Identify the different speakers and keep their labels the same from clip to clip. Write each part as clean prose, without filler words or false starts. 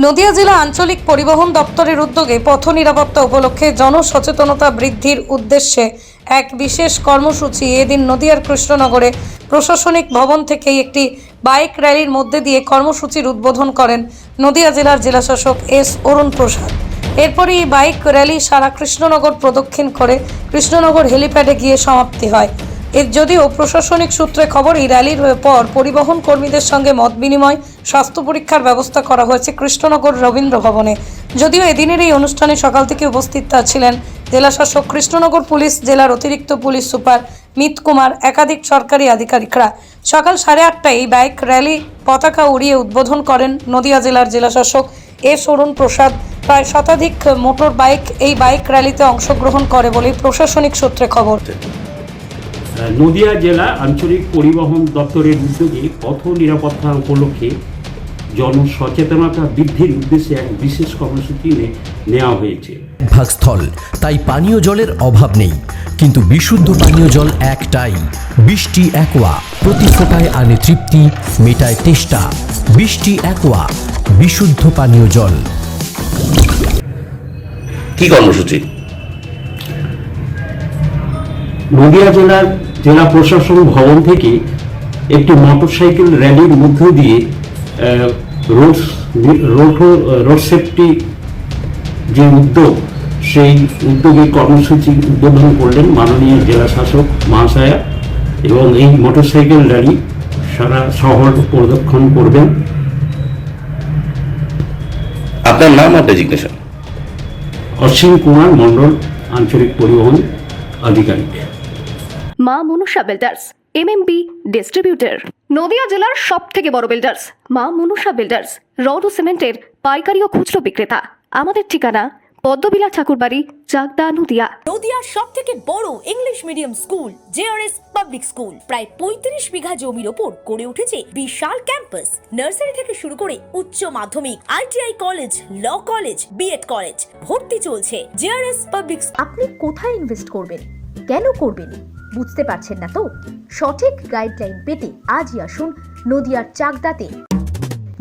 Speaker 1: নদিয়া জেলা আঞ্চলিক পরিবহন দপ্তরের উদ্যোগে পথ নিরাপত্তা উপলক্ষে জনসচেতনতা বৃদ্ধির উদ্দেশ্যে এক বিশেষ কর্মসূচি এদিন নদিয়ার কৃষ্ণনগরে প্রশাসনিক ভবন থেকেই একটি বাইক র্যালির মধ্যে দিয়ে কর্মসূচির উদ্বোধন করেন নদিয়া জেলার জেলাশাসক এস অরুণ প্রসাদ। এরপরই এই বাইক র্যালি সারা কৃষ্ণনগর প্রদক্ষিণ করে কৃষ্ণনগর হেলিপ্যাডে গিয়ে সমাপ্তি হয়। এর যদিও প্রশাসনিক সূত্রে খবর, এই র্যালির পর পরিবহন কর্মীদের সঙ্গে মত বিনিময়, স্বাস্থ্য পরীক্ষার ব্যবস্থা করা হয়েছে কৃষ্ণনগর রবীন্দ্র ভবনে। যদিও এদিনের এই অনুষ্ঠানে সকাল থেকে উপস্থিত ছিলেন জেলাশাসক, কৃষ্ণনগর পুলিশ জেলার অতিরিক্ত পুলিশ সুপার মিত কুমার, একাধিক সরকারি আধিকারিকরা। সকাল 8:30টায় এই বাইক র্যালি পতাকা উড়িয়ে উদ্বোধন করেন নদিয়া জেলার জেলাশাসক এস অরুণ প্রসাদ। প্রায় শতাধিক মোটর বাইক এই বাইক র্যালিতে অংশগ্রহণ করে বলে প্রশাসনিক সূত্রে খবর।
Speaker 2: নদিয়া জেলা আঞ্চলিক পরিবহন দপ্তরের উদ্যোগে পথ নিরাপত্তা উপলক্ষে জনসচেতনতা বৃদ্ধির উদ্দেশ্যে এক বিশেষ কর্মসূচি নেওয়া হয়েছে।
Speaker 3: ভাগস্থল, তাই পানীয় জলের অভাব নেই, কিন্তু বিশুদ্ধ পানীয় জল একটাই, বৃষ্টি অ্যাকোয়া। প্রতি ফোঁটায় আনে তৃপ্তি, মেটায় তেষ্টা। বৃষ্টি অ্যাকোয়া, বিশুদ্ধ পানীয় জল।
Speaker 4: কি কর্মসূচি?
Speaker 2: নদিয়া জেলার জেলা প্রশাসন ভবন থেকে একটি মোটরসাইকেল র্যালির মধ্য দিয়ে রোড সেফটি যে উদ্যোগ, সেই উদ্যোগের কর্মসূচি উদ্বোধন করলেন মাননীয় জেলা শাসক মহাশয়া, এবং এই মোটরসাইকেল র্যালি সারা শহর প্রদক্ষিণ করবেন।
Speaker 4: আপনার নাম আর ডেজিগনেশন?
Speaker 2: অসীম কুমার মণ্ডল, আঞ্চলিক পরিবহন আধিকারিক।
Speaker 5: মা Manusha builders, MMB distributor, Nadia জেলার সবথেকে বড় বিল্ডার্স। মা মনুষা বিল্ডার্স, রড ও সিমেন্টের পাইকারি ও খুচরো বিক্রেতা। আমাদের ঠিকানা পদ্মবিলা ঠাকুরবাড়ি, চাকদা, নদিয়া।
Speaker 6: নদিয়ার সবথেকে বড় English medium school JRS public school প্রায় 35 বিঘা জমির ওপর গড়ে উঠেছে বিশাল ক্যাম্পাস। নার্সারি থেকে শুরু করে উচ্চ মাধ্যমিক, ITI college, law college, BEd college ভর্তি চলছে। JRS public.
Speaker 7: আপনি কোথায় ইনভেস্ট করবেন, কেন করবেন বুঝতে পারছেন না তো? সঠিক গাইডলাইন পেতে আজই আসুন নদিয়ার চাকদাতে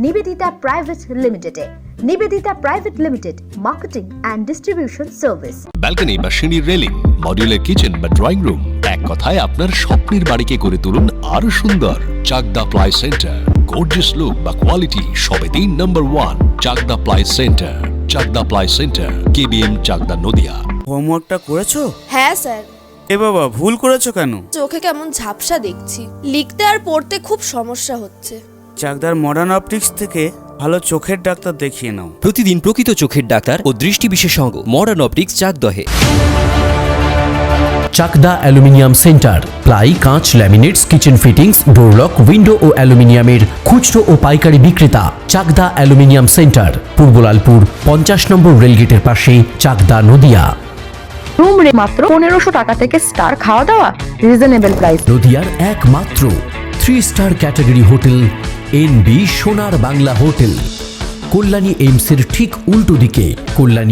Speaker 7: নিবেদিতা প্রাইভেট লিমিটেডে। Nivedita private limited, marketing and distribution service.
Speaker 8: Balcony বা সিঁড়ির রেলিং, মডিউলার কিচেন বা ড্রয়িং রুম, এক কথায় আপনার স্বপ্নের বাড়িকে করে তুলুন আরো সুন্দর। Chakda ply centre, gorgeous look বা কোয়ালিটি সবে 3 নম্বর 1 Chakda ply centre. Chakda ply centre, KBM, Chakda, Nadia.
Speaker 9: হোমওয়ার্কটা করেছো?
Speaker 10: হ্যাঁ স্যার।
Speaker 9: এ বাবা, ভুল করেছো কেন?
Speaker 10: চোখে কেমন ঝাপসা দেখছি, লিখতে আর পড়তে খুব সমস্যা হচ্ছে।
Speaker 9: চাকদার মডার্ন অপটিক্স থেকে ভালো চোখের ডাক্তার দেখিয়ে নাও।
Speaker 3: প্রতিদিন প্রকৃত চোখের ডাক্তার ও দৃষ্টি বিশেষজ্ঞ মডার্ন অপটিক্স, চাকদহে। চাকদা অ্যালুমিনিয়াম সেন্টার, প্লাই, কাঁচ, laminates, kitchen fittings, door lock, window ও অ্যালুমিনিয়ামের খুচরো ও পাইকারি বিক্রেতা। চাকদা অ্যালুমিনিয়াম সেন্টার, পূর্বলালপুর 50 নম্বর রেলগেটের পাশে, চাকদা, নদিয়া।
Speaker 7: রুম রে মাত্র 1500 টাকা থেকে স্টার, খাওয়া দাওয়া রিজনেবল প্রাইস।
Speaker 3: নদিয়ার একমাত্র 3 স্টার ক্যাটাগরি হোটেল এনবি সোনার বাংলা হোটেল, কল্যাণী এইমসের ঠিক উল্টো দিকে, কল্যাণী